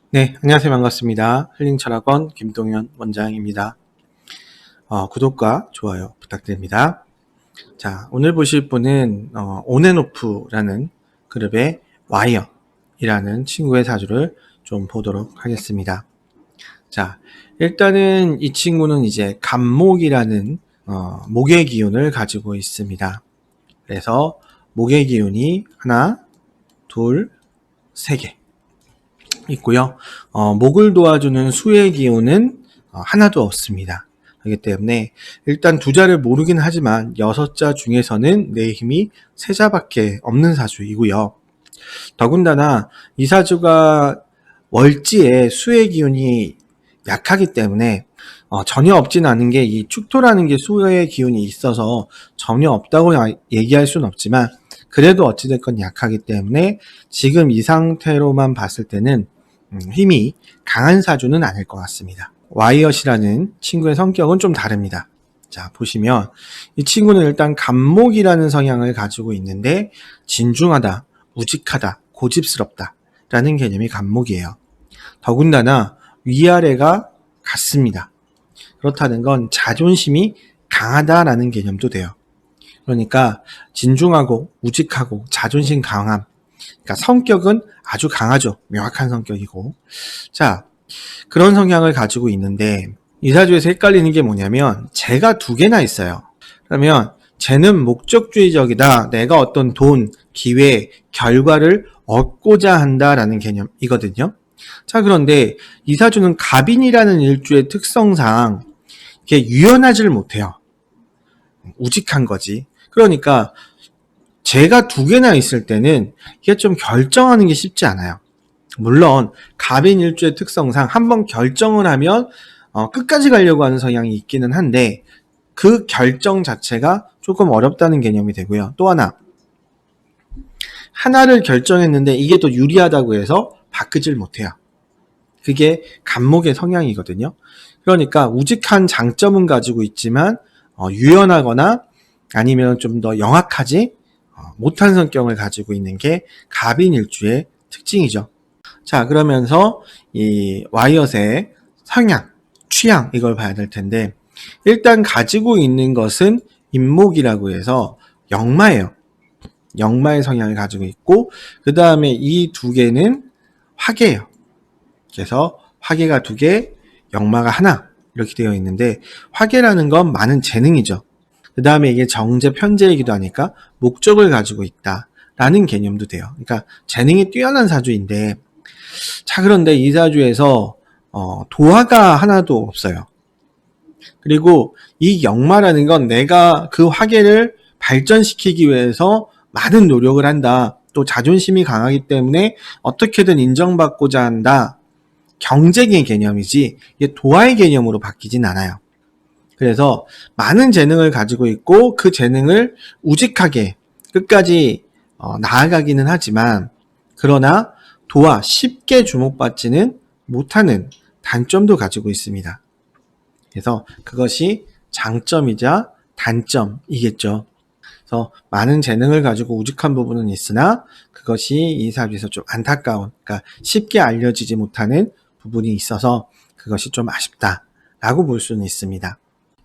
네, 안녕하세요. 반갑습니다. 힐링철학원 김동현 원장입니다. 구독과 좋아요 부탁드립니다. 자, 오늘 보실 분은 온앤오프라는 그룹의 와이어이라는 친구의 사주를 좀 보도록 하겠습니다. 자, 일단은 이 친구는 이제 갑목이라는 목의 기운을 가지고 있습니다. 그래서 목의 기운이 하나, 둘, 세 개 있고요. 목을 도와주는 수의 기운은 하나도 없습니다. 그렇기 때문에 일단 두 자를 모르긴 하지만 6자 중에서는 내 힘이 3자밖에 없는 사주이고요. 더군다나 이 사주가 월지에 수의 기운이 약하기 때문에 전혀 없진 않은 게 이 축토라는 게 수의 기운이 있어서 전혀 없다고 얘기할 수는 없지만 그래도 어찌됐건 약하기 때문에 지금 이 상태로만 봤을 때는 힘이 강한 사주는 아닐 것 같습니다. 와이엇이라는 친구의 성격은 좀 다릅니다. 자, 보시면 이 친구는 일단 갑목이라는 성향을 가지고 있는데 진중하다, 우직하다, 고집스럽다 라는 개념이 갑목이에요. 더군다나 위아래가 같습니다. 그렇다는 건 자존심이 강하다라는 개념도 돼요. 그러니까 진중하고 우직하고 자존심 강함, 그러니까 성격은 아주 강하죠. 명확한 성격이고. 자, 그런 성향을 가지고 있는데 이 사주에서 헷갈리는 게 뭐냐면 재가 2개나 있어요. 그러면 재는 목적주의적이다. 내가 어떤 돈, 기회, 결과를 얻고자 한다라는 개념이거든요. 자, 그런데 이 사주는 갑인이라는 일주의 특성상 이게 유연하지를 못해요. 우직한 거지. 그러니까 재가 2개나 있을 때는 이게 좀 결정하는 게 쉽지 않아요. 물론 갑인 일주의 특성상 한번 결정을 하면 끝까지 가려고 하는 성향이 있기는 한데 그 결정 자체가 조금 어렵다는 개념이 되고요. 또 하나를 결정했는데 이게 또 유리하다고 해서 바꾸질 못해요. 그게 갑목의 성향이거든요. 그러니까 우직한 장점은 가지고 있지만 유연하거나 아니면 좀 더 영악하지 못한 성격을 가지고 있는 게 갑인 일주의 특징이죠. 자, 그러면서 이 와이엇의 성향, 취향 이걸 봐야 될 텐데 일단 가지고 있는 것은 임목이라고 해서 역마예요. 역마의 성향을 가지고 있고 그 다음에 이 2개는 화개예요. 그래서 화개가 2개, 역마가 하나 이렇게 되어 있는데 화개라는 건 많은 재능이죠. 그 다음에 이게 정제 편제이기도 하니까 목적을 가지고 있다라는 개념도 돼요. 그러니까 재능이 뛰어난 사주인데 자, 그런데 이 사주에서 도화가 하나도 없어요. 그리고 이 역마라는 건 내가 그 화계를 발전시키기 위해서 많은 노력을 한다. 또 자존심이 강하기 때문에 어떻게든 인정받고자 한다. 경쟁의 개념이지 이게 도화의 개념으로 바뀌진 않아요. 그래서 많은 재능을 가지고 있고 그 재능을 우직하게 끝까지 나아가기는 하지만 그러나 도와 쉽게 주목받지는 못하는 단점도 가지고 있습니다. 그래서 그것이 장점이자 단점이겠죠. 그래서 많은 재능을 가지고 우직한 부분은 있으나 그것이 이 사주에서 좀 안타까운, 그러니까 쉽게 알려지지 못하는 부분이 있어서 그것이 좀 아쉽다라고 볼 수는 있습니다.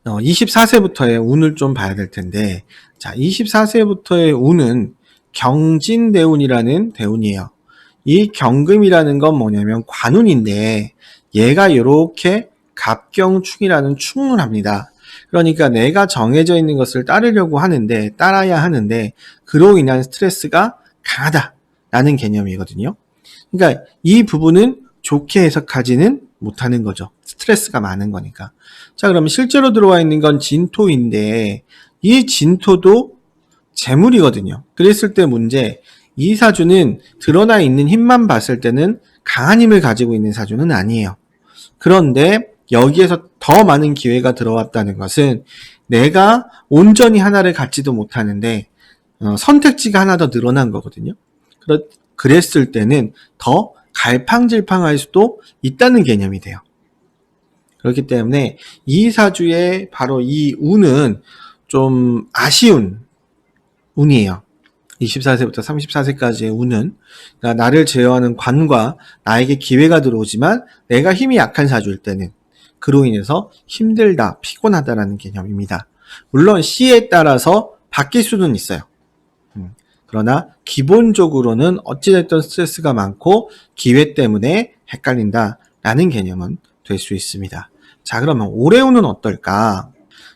24세부터의 운을 좀 봐야 될 텐데, 자, 24세부터의 운은 경진대운이라는 대운이에요. 이 경금이라는 건 뭐냐면 관운인데 얘가 이렇게 갑경축이라는 축을 합니다. 그러니까 내가 정해져 있는 것을 따라야 하는데 그로 인한 스트레스가 강하다라는 개념이거든요. 그러니까 이 부분은 좋게 해석하지는 못하는 거죠. 스트레스가 많은 거니까. 자, 그러면 실제로 들어와 있는 건 진토인데 이 진토도 재물이거든요. 그랬을 때 문제, 이 사주는 드러나 있는 힘만 봤을 때는 강한 힘을 가지고 있는 사주는 아니에요. 그런데 여기에서 더 많은 기회가 들어왔다는 것은 내가 온전히 하나를 갖지도 못하는데 선택지가 하나 더 늘어난 거거든요. 그랬을 때는 더 갈팡질팡할 수도 있다는 개념이 돼요. 그렇기 때문에 이 사주의 바로 이 운은 좀 아쉬운 운이에요. 24세부터 34세까지의 운은, 그러니까 나를 제어하는 관과 나에게 기회가 들어오지만 내가 힘이 약한 사주일 때는 그로 인해서 힘들다, 피곤하다라는 개념입니다. 물론 시에 따라서 바뀔 수는 있어요. 그러나 기본적으로는 어찌됐든 스트레스가 많고 기회 때문에 헷갈린다라는 개념은 될 수 있습니다. 자, 그러면 올해운은 어떨까?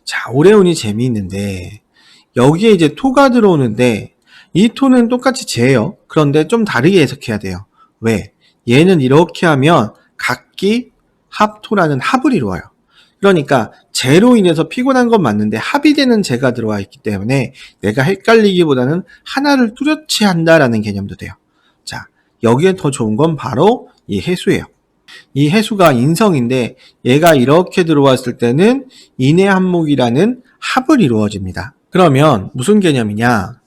자, 올해운이 재미있는데 여기에 이제 토가 들어오는데 이 토는 똑같이 재예요. 그런데 좀 다르게 해석해야 돼요. 왜? 얘는 이렇게 하면 각기 합토라는 합을 이루어요. 그러니까 재로 인해서 피곤한 건 맞는데 합이 되는 재가 들어와 있기 때문에 내가 헷갈리기보다는 하나를 뚜렷이 한다라는 개념도 돼요. 자, 여기에 더 좋은 건 바로 이 해수예요. 이 해수가 인성인데 얘가 이렇게 들어왔을 때는 인해한목이라는 합을 이루어집니다. 그러면 무슨 개념이냐?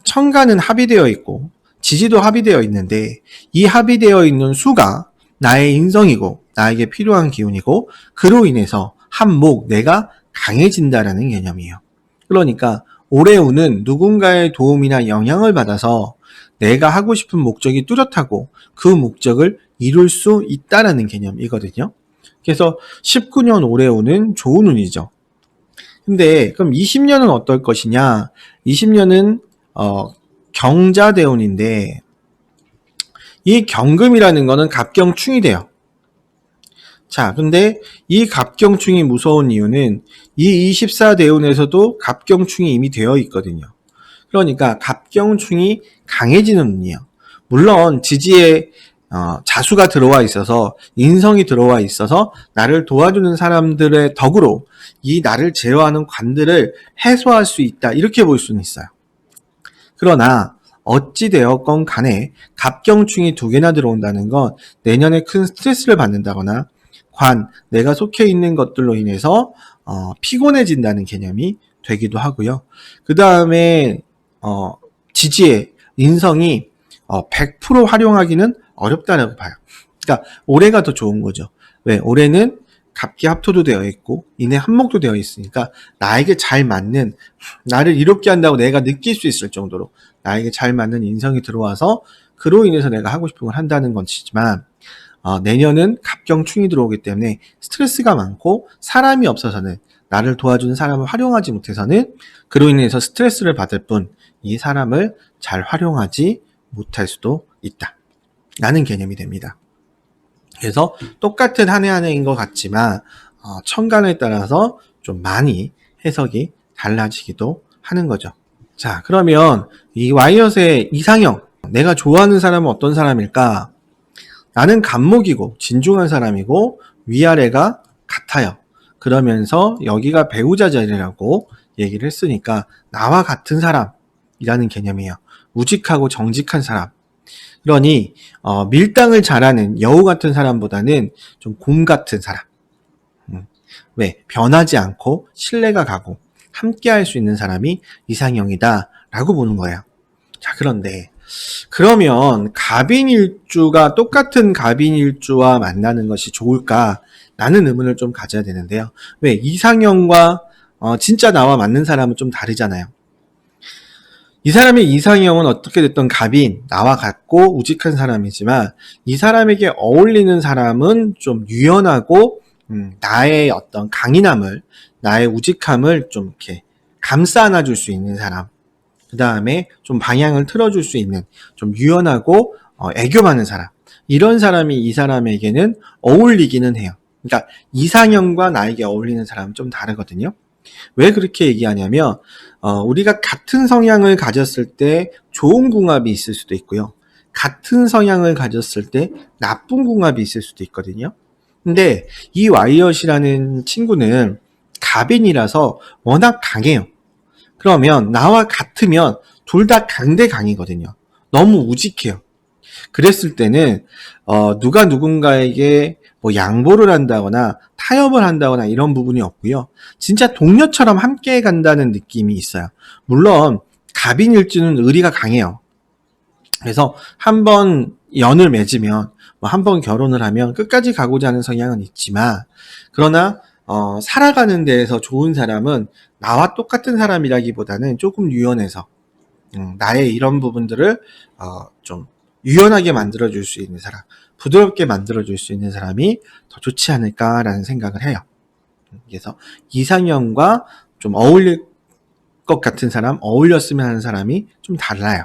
천간은 합의되어 있고 지지도 합의되어 있는데 이 합의되어 있는 수가 나의 인성이고 나에게 필요한 기운이고 그로 인해서 한목 내가 강해진다라는 개념이에요. 그러니까 올해운은 누군가의 도움이나 영향을 받아서 내가 하고 싶은 목적이 뚜렷하고 그 목적을 이룰 수 있다라는 개념이거든요. 그래서 19년 올해운은 좋은 운이죠. 근데 그럼 20년은 어떨 것이냐? 20년은 경자대운인데 이 경금이라는 거는 갑경충이 돼요. 자, 근데 이 갑경충이 무서운 이유는 이 24대운에서도 갑경충이 이미 되어 있거든요. 그러니까 갑경충이 강해지는 운이에요. 물론 지지에 자수가 들어와 있어서 인성이 들어와 있어서 나를 도와주는 사람들의 덕으로 이 나를 제어하는 관들을 해소할 수 있다 이렇게 볼 수는 있어요. 그러나 어찌되었건 간에 갑경충이 2개나 들어온다는 건 내년에 큰 스트레스를 받는다거나 내가 속해 있는 것들로 인해서 피곤해진다는 개념이 되기도 하고요. 그 다음에 지지의 인성이 100% 활용하기는 어렵다라고 봐요. 그러니까 올해가 더 좋은 거죠. 왜? 올해는 갑기 합토도 되어 있고 인해 한목도 되어 있으니까 나에게 잘 맞는, 나를 이롭게 한다고 내가 느낄 수 있을 정도로 나에게 잘 맞는 인성이 들어와서 그로 인해서 내가 하고 싶은 걸 한다는 것이지만 내년은 갑경충이 들어오기 때문에 스트레스가 많고 사람이 없어서는, 나를 도와주는 사람을 활용하지 못해서는 그로 인해서 스트레스를 받을 뿐 이 사람을 잘 활용하지 못할 수도 있다 라는 개념이 됩니다. 그래서 똑같은 한 해 한 해인 것 같지만 천간에 따라서 좀 많이 해석이 달라지기도 하는 거죠. 자, 그러면 이 와이엇의 이상형, 내가 좋아하는 사람은 어떤 사람일까? 나는 간목이고 진중한 사람이고 위아래가 같아요. 그러면서 여기가 배우자 자리라고 얘기를 했으니까 나와 같은 사람이라는 개념이에요. 우직하고 정직한 사람. 그러니 밀당을 잘하는 여우 같은 사람보다는 좀 곰 같은 사람. 왜? 변하지 않고 신뢰가 가고 함께 할 수 있는 사람이 이상형이다 라고 보는 거예요. 자, 그런데 그러면 갑인일주가 똑같은 갑인일주와 만나는 것이 좋을까? 라는 의문을 좀 가져야 되는데요. 왜? 이상형과 진짜 나와 맞는 사람은 좀 다르잖아요. 이 사람의 이상형은 어떻게 됐든 갑인, 나와 같고 우직한 사람이지만 이 사람에게 어울리는 사람은 좀 유연하고 나의 어떤 강인함을, 나의 우직함을 좀 이렇게 감싸 안아줄 수 있는 사람. 그 다음에 좀 방향을 틀어줄 수 있는 좀 유연하고 애교 많은 사람. 이런 사람이 이 사람에게는 어울리기는 해요. 그러니까 이상형과 나에게 어울리는 사람은 좀 다르거든요. 왜 그렇게 얘기하냐면 우리가 같은 성향을 가졌을 때 좋은 궁합이 있을 수도 있고요. 같은 성향을 가졌을 때 나쁜 궁합이 있을 수도 있거든요. 근데 이 와이엇이라는 친구는 갑인이라서 워낙 강해요. 그러면 나와 같으면 둘 다 강대강이거든요. 너무 우직해요. 그랬을 때는 누가 누군가에게 뭐 양보를 한다거나 타협을 한다거나 이런 부분이 없고요. 진짜 동료처럼 함께 간다는 느낌이 있어요. 물론 갑인일주는 의리가 강해요. 그래서 한번 연을 맺으면 한번 결혼을 하면 끝까지 가고자 하는 성향은 있지만, 그러나 살아가는 데에서 좋은 사람은 나와 똑같은 사람이라기보다는 조금 유연해서 나의 이런 부분들을 좀 유연하게 만들어줄 수 있는 사람, 부드럽게 만들어줄 수 있는 사람이 더 좋지 않을까라는 생각을 해요. 그래서 이상형과 좀 어울릴 것 같은 사람, 어울렸으면 하는 사람이 좀 달라요.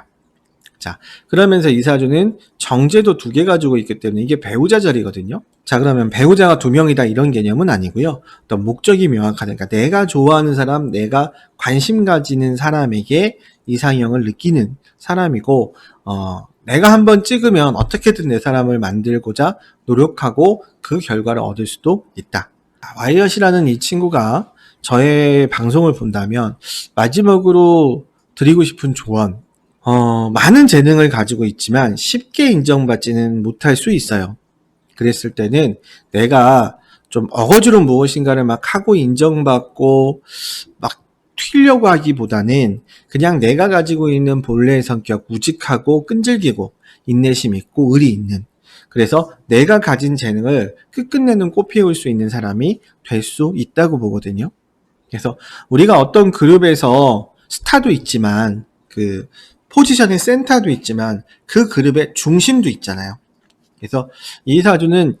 자, 그러면서 이 사주는 정제도 2개 가지고 있기 때문에 이게 배우자 자리거든요. 자, 그러면 배우자가 2명이다 이런 개념은 아니고요. 어떤 목적이 명확하다. 그러니까 내가 좋아하는 사람, 내가 관심 가지는 사람에게 이상형을 느끼는 사람이고, 내가 한번 찍으면 어떻게든 내 사람을 만들고자 노력하고 그 결과를 얻을 수도 있다. 와이엇이라는 이 친구가 저의 방송을 본다면 마지막으로 드리고 싶은 조언, 많은 재능을 가지고 있지만 쉽게 인정받지는 못할 수 있어요. 그랬을 때는 내가 좀 어거지로 무엇인가를 막 하고 인정받고 막 튀려고 하기보다는 그냥 내가 가지고 있는 본래의 성격, 우직하고 끈질기고 인내심 있고 의리 있는, 그래서 내가 가진 재능을 끝끝내는 꽃피울 수 있는 사람이 될 수 있다고 보거든요. 그래서 우리가 어떤 그룹에서 스타도 있지만 그 포지션의 센터도 있지만 그 그룹의 중심도 있잖아요. 그래서 이 사주는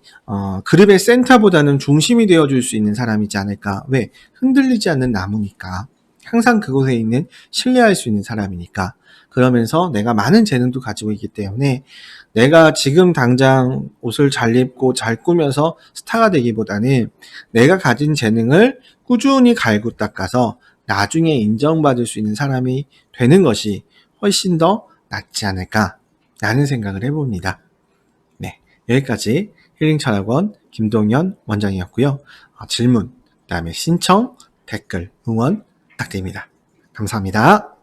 그룹의 센터보다는 중심이 되어줄 수 있는 사람이지 않을까. 왜? 흔들리지 않는 나무니까. 항상 그곳에 있는 신뢰할 수 있는 사람이니까. 그러면서 내가 많은 재능도 가지고 있기 때문에 내가 지금 당장 옷을 잘 입고 잘 꾸며서 스타가 되기보다는 내가 가진 재능을 꾸준히 갈고 닦아서 나중에 인정받을 수 있는 사람이 되는 것이 훨씬 더 낫지 않을까라는 생각을 해봅니다. 네, 여기까지 힐링철학원 김동현 원장이었고요. 질문, 그다음에 신청, 댓글, 응원 부탁드립니다. 감사합니다.